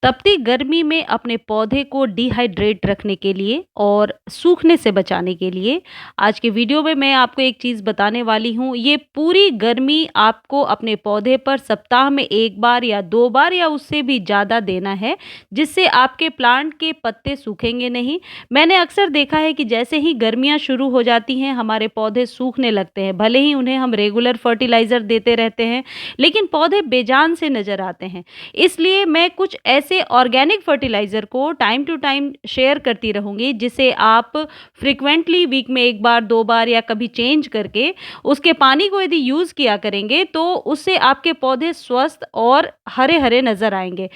तपती गर्मी में अपने पौधे को डिहाइड्रेट रखने के लिए और सूखने से बचाने के लिए आज के वीडियो में मैं आपको एक चीज़ बताने वाली हूँ। ये पूरी गर्मी आपको अपने पौधे पर सप्ताह में 1 बार या 2 बार या उससे भी ज़्यादा देना है, जिससे आपके प्लांट के पत्ते सूखेंगे नहीं। मैंने अक्सर देखा है कि जैसे ही गर्मियाँ शुरू हो जाती हैं, हमारे पौधे सूखने लगते हैं। भले ही उन्हें हम रेगुलर फर्टिलाइज़र देते रहते हैं, लेकिन पौधे बेजान से नज़र आते हैं। इसलिए मैं कुछ ऐसे ऑर्गेनिक फर्टिलाइज़र को टाइम टू टाइम शेयर करती रहूँगी, जिसे आप फ्रीक्वेंटली वीक में 1 बार 2 बार या कभी चेंज करके उसके पानी को यदि यूज़ किया करेंगे, तो उससे आपके पौधे स्वस्थ और हरे-हरे नज़र आएँगे।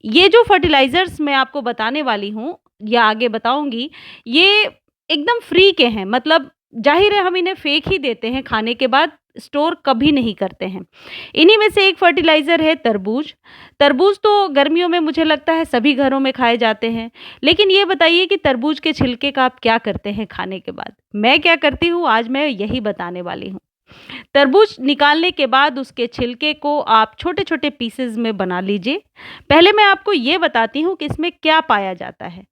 ये जो फर्टिलाइज़र्स मैं आपको बताने वाली हूँ या आगे बताऊँगी, ये एकदम फ्री के हैं। मतलब ज़ाहिर है हम इन्हें फेंक ही देते हैं, खाने के बाद स्टोर कभी नहीं करते हैं। इन्हीं में से एक फर्टिलाइज़र है तरबूज। तरबूज तो गर्मियों में मुझे लगता है सभी घरों में खाए जाते हैं। लेकिन ये बताइए कि तरबूज के छिलके का आप क्या करते हैं खाने के बाद? मैं क्या करती हूँ, आज मैं यही बताने वाली हूँ। तरबूज निकालने के बाद उसके छिलके को आप छोटे-छोटे पीसेज़ में बना लीजिए। पहले मैं आपको ये बताती हूँ कि इसमें क्या पाया जाता है।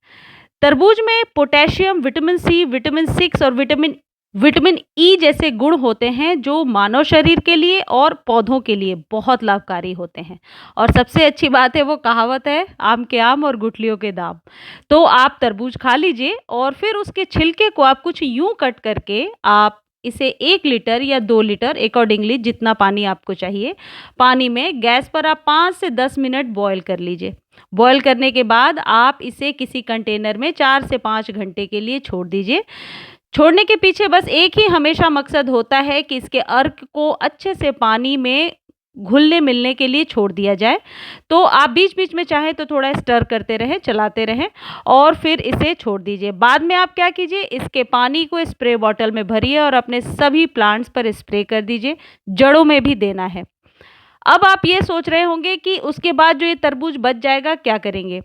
तरबूज में पोटेशियम, विटामिन सी, विटामिन 6 और विटामिन विटामिन ई जैसे गुण होते हैं, जो मानव शरीर के लिए और पौधों के लिए बहुत लाभकारी होते हैं। और सबसे अच्छी बात है, वो कहावत है, आम के आम और गुठलियों के दाम। तो आप तरबूज खा लीजिए और फिर उसके छिलके को आप कुछ यूँ कट करके आप इसे 1 लीटर या 2 लीटर अकॉर्डिंगली जितना पानी आपको चाहिए, पानी में गैस पर आप 5 से 10 मिनट बॉयल कर लीजिए। बॉयल करने के बाद आप इसे किसी कंटेनर में 4 से 5 घंटे के लिए छोड़ दीजिए। छोड़ने के पीछे बस एक ही हमेशा मकसद होता है कि इसके अर्क को अच्छे से पानी में घुलने-मिलने के लिए छोड़ दिया जाए। तो आप बीच-बीच में चाहें तो थोड़ा स्टर करते रहें, चलाते रहें और फिर इसे छोड़ दीजिए। बाद में आप क्या कीजिए, इसके पानी को स्प्रे बॉटल में भरिए और अपने सभी प्लांट्स पर स्प्रे कर दीजिए, जड़ों में भी देना है। अब आप ये सोच रहे होंगे कि उसके बाद जो ये तरबूज बच जाएगा, क्या करेंगे?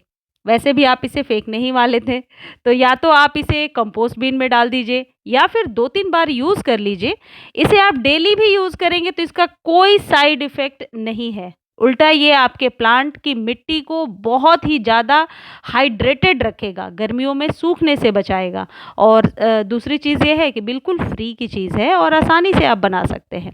वैसे भी आप इसे फेंकने ही वाले थे, तो या तो आप इसे कंपोस्ट बिन में डाल दीजिए या फिर 2-3 बार यूज़ कर लीजिए। इसे आप डेली भी यूज़ करेंगे तो इसका कोई साइड इफ़ेक्ट नहीं है। उल्टा ये आपके प्लांट की मिट्टी को बहुत ही ज़्यादा हाइड्रेटेड रखेगा, गर्मियों में सूखने से बचाएगा और दूसरी चीज़ ये है कि बिल्कुल फ्री की चीज़ है और आसानी से आप बना सकते हैं।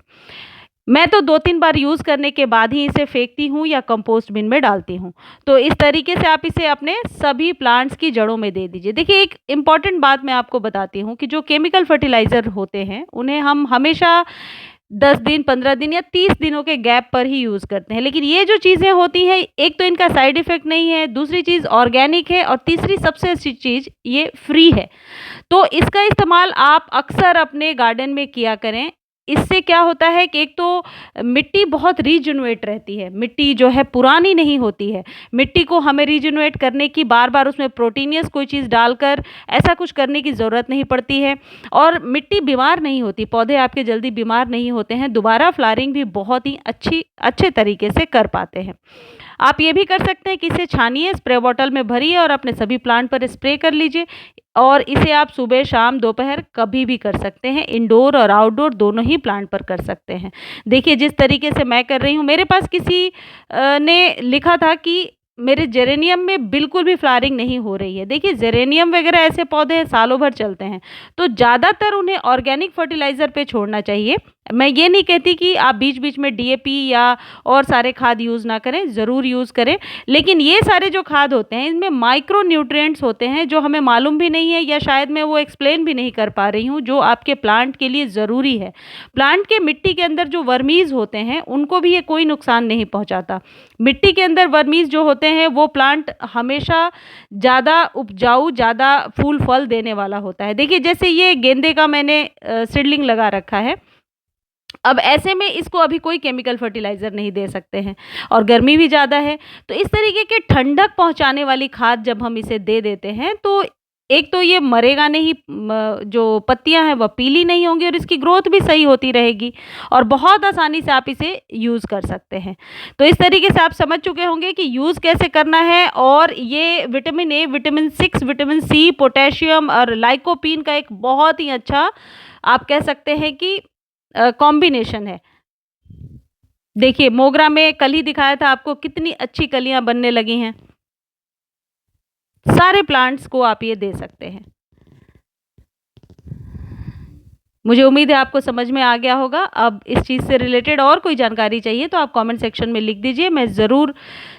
मैं तो 2-3 बार यूज़ करने के बाद ही इसे फेंकती हूँ या कंपोस्ट बिन में डालती हूँ। तो इस तरीके से आप इसे अपने सभी प्लांट्स की जड़ों में दे दीजिए। देखिए, एक इम्पॉर्टेंट बात मैं आपको बताती हूँ कि जो केमिकल फर्टिलाइज़र होते हैं, उन्हें हम हमेशा 10 दिन, 15 दिन या 30 दिनों के गैप पर ही यूज़ करते हैं। लेकिन ये जो चीज़ें होती हैं, एक तो इनका साइड इफ़ेक्ट नहीं है, दूसरी चीज़ ऑर्गेनिक है और तीसरी सबसे अच्छी चीज़, ये फ्री है। तो इसका इस्तेमाल आप अक्सर अपने गार्डन में किया करें। इससे क्या होता है कि एक तो मिट्टी बहुत रीजेनरेट रहती है, मिट्टी जो है पुरानी नहीं होती है। मिट्टी को हमें रीजेनरेट करने की बार-बार उसमें प्रोटीनियस कोई चीज़ डालकर ऐसा कुछ करने की ज़रूरत नहीं पड़ती है और मिट्टी बीमार नहीं होती, पौधे आपके जल्दी बीमार नहीं होते हैं, दोबारा फ्लावरिंग भी बहुत ही अच्छे तरीके से कर पाते हैं। आप ये भी कर सकते हैं कि इसे छानिए, स्प्रे बॉटल में भरिए और अपने सभी प्लांट पर स्प्रे कर लीजिए और इसे आप सुबह, शाम, दोपहर कभी भी कर सकते हैं। इंडोर और आउटडोर दोनों ही प्लांट पर कर सकते हैं। देखिए, जिस तरीके से मैं कर रही हूँ, मेरे पास किसी ने लिखा था कि मेरे जेरेनियम में बिल्कुल भी फ्लावरिंग नहीं हो रही है। देखिए, जेरेनियम वगैरह ऐसे पौधे हैं, सालों भर चलते हैं, तो ज़्यादातर उन्हें ऑर्गेनिक फर्टिलाइज़र पे छोड़ना चाहिए। मैं ये नहीं कहती कि आप बीच-बीच में डीएपी या और सारे खाद यूज़ ना करें, ज़रूर यूज़ करें। लेकिन ये सारे जो खाद होते हैं, इनमें माइक्रो न्यूट्रिएंट्स होते हैं, जो हमें मालूम भी नहीं है या शायद मैं वो एक्सप्लेन भी नहीं कर पा रही हूँ, जो आपके प्लांट के लिए ज़रूरी है। प्लांट के मिट्टी के अंदर जो वर्मीज़ होते हैं, उनको भी ये कोई नुकसान नहीं पहुँचाता। मिट्टी के अंदर वर्मीज़ जो होते हैं, वो प्लांट हमेशा ज़्यादा उपजाऊ, ज़्यादा फूल-फल देने वाला होता है। देखिए, जैसे ये गेंदे का मैंने सीडलिंग लगा रखा है। अब ऐसे में इसको अभी कोई केमिकल फर्टिलाइज़र नहीं दे सकते हैं और गर्मी भी ज़्यादा है, तो इस तरीके के ठंडक पहुँचाने वाली खाद जब हम इसे दे देते हैं, तो एक तो ये मरेगा नहीं, जो पत्तियाँ हैं वह पीली नहीं होंगी और इसकी ग्रोथ भी सही होती रहेगी और बहुत आसानी से आप इसे यूज़ कर सकते हैं। तो इस तरीके से आप समझ चुके होंगे कि यूज़ कैसे करना है और ये vitamin A, vitamin 6, vitamin C, potassium और लाइकोपीन का एक बहुत ही अच्छा, आप कह सकते हैं कि कॉम्बिनेशन है। देखिए, मोगरा में कल ही दिखाया था आपको, कितनी अच्छी कलियाँ बनने लगी हैं। सारे प्लांट्स को आप ये दे सकते हैं। मुझे उम्मीद है आपको समझ में आ गया होगा। अब इस चीज़ से रिलेटेड और कोई जानकारी चाहिए तो आप कमेंट सेक्शन में लिख दीजिए, मैं ज़रूर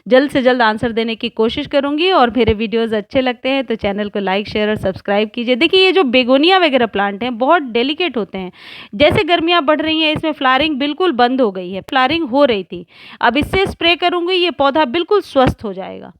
जल्द से जल्द आंसर देने की कोशिश करूँगी। और मेरे वीडियोज़ अच्छे लगते हैं तो चैनल को लाइक, शेयर और सब्सक्राइब कीजिए। देखिए ये जो बेगोनिया वगैरह प्लांट हैं बहुत डेलिकेट होते हैं। जैसे गर्मियाँ बढ़ रही हैं इसमें फ्लावरिंग बिल्कुल बंद हो गई है, फ्लावरिंग हो रही थी। अब इससे स्प्रे करूँगी ये पौधा बिल्कुल स्वस्थ हो जाएगा।